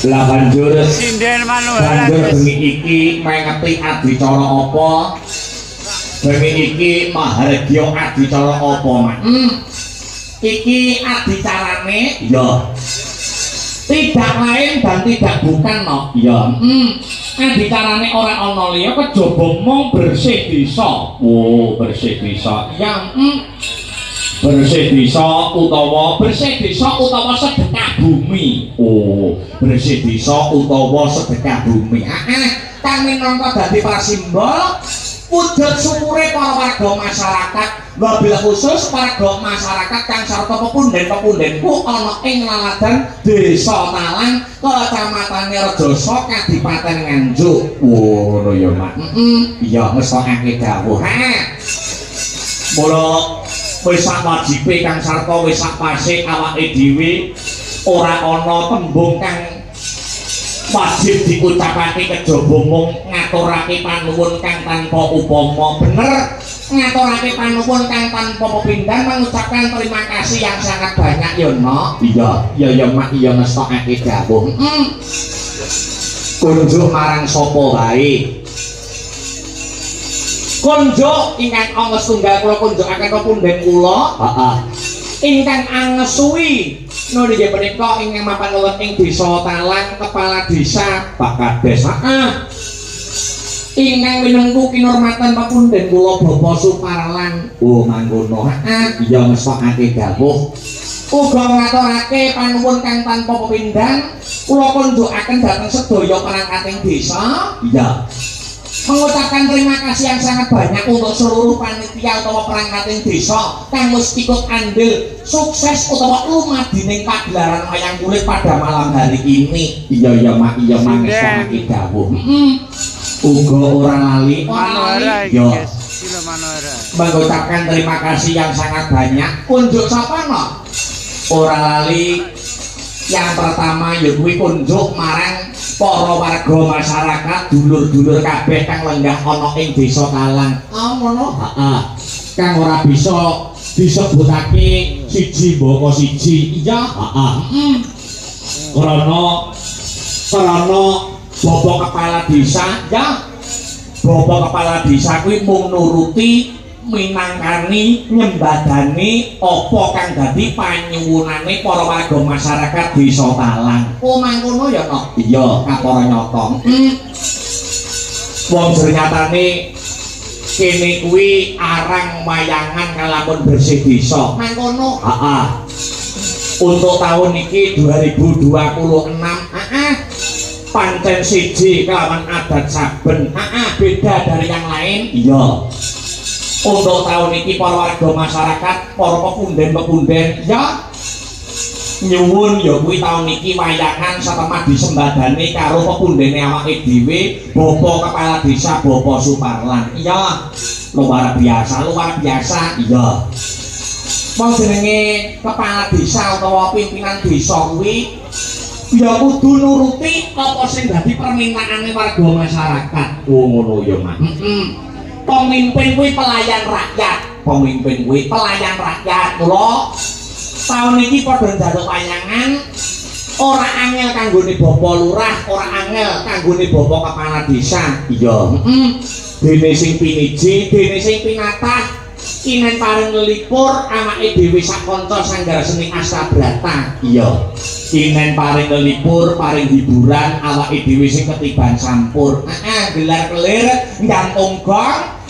Lah banjur sinden manual banjur bengi iki mengeti adicara apa? Bengi iki mahargya adicara apa, Mak? Iki adicarane ya tidak lain dan tidak bukan no. Ya. Adicarane ora ana liya kejaba mung bersih desa. Oh, bersih desa. Ya, bersih desa utawa sedekah bumi. Oh, bersih desa utawa sedekah bumi. Kang minangka dadi prasimbol wujud sumure para warga masyarakat, wabil khusus warga masyarakat kang sarta pepunden-pepundenku ana ing laladan Desa Talang, Kecamatan Rejasa, Kadipaten Nganjuk. Ngono ya, Mak. Iya, ngesokake dawuh. Mula wis sak wajibe kang sarta wis sak pase awake dhewe ora ana tembung kang wajib diucapake kejaba mung ngaturake panuwun kang tanpa upama. Bener, ngaturake panuwun kang tanpa pepindhan, mengucapkan terima kasih yang sangat banyak ya, Nok. Iya Mak, iya ngestokake dawuh. Kunjuk marang sapa wae. Kunjuk ingkang anges tunggal kula kunjukaken pepunden kula. Ingkang angesuwi nggih menika ingkang mapan wonten ing Desa Talang, Kepala Desa Pak Kades. Ingkang minangka kinurmatan pepunden kula Bapak Suparlan. Oh, mangkono. Iya ngestokake dawuh. Uga ngaturake panuwun kang tanpa pepindhan kula kunjukaken dhateng sedaya perangkating desa. Iya. Mengucapkan terima kasih yang sangat banyak untuk seluruh panitia utawa perangkating desa kang wis ikut andil sukses utawa lumadining pagelaran wayang kulit pada malam hari ini. Iya Mak, iya mangke dawuh. Uga ora lali, yo. Mengucapkan terima kasih yang sangat banyak kunjuk sapa no? Ora lali. Yang pertama ya kuwi kunjuk marang para warga masyarakat, dulur-dulur kabeh kang lenggah ana ing Desa Talang. Ngono? Heeh. Kang ora bisa disebutake siji mbaka siji. Iya, heeh. Krana Bapak Kepala Desa, ya. Bapak Kepala Desa kuwi mung nuruti minangkani nyembadani apa kang dadi panyuwunane para warga masyarakat Desa Talang. Oh mangkono ya, Nok. Iya, kapara nyata. Wong ternyatane kene kuwi arang wayangan kalamun bersih desa. Mangkono. Heeh. Untuk tahun iki 2026, pancen siji kelawan adat saben. Beda dari yang lain. Iya. Untuk tahun ini para warga masyarakat, para pepunden-pepunden ya nyuwun ya kuwi tahun iki wayangan satemah disembadani karo pepundene awake dhewe Bapak Kepala Desa Bapak Suparlan. Iya, luar biasa. Iya. Wong jenenge Kepala Desa utawa pimpinan desa kuwi ya kudu nuruti apa sing dadi permintaane warga masyarakat. Oh ngono ya, Mak. Pemimpin kuwi pelayan rakyat. Mula tahun iki padha njaluk wayangan ora angel kanggone Bapak Lurah, ora angel kanggone Bapak Kepala Desa. Iya. Dene sing piniji, dene sing pinatah kinen paring lelipur awake dhewe sak kanca sanggar seni Astabrata. Iya. Kinen paring lelipur, paring hiburan awake dhewe sing ketiban sampur. Gelar kelir nggantung gong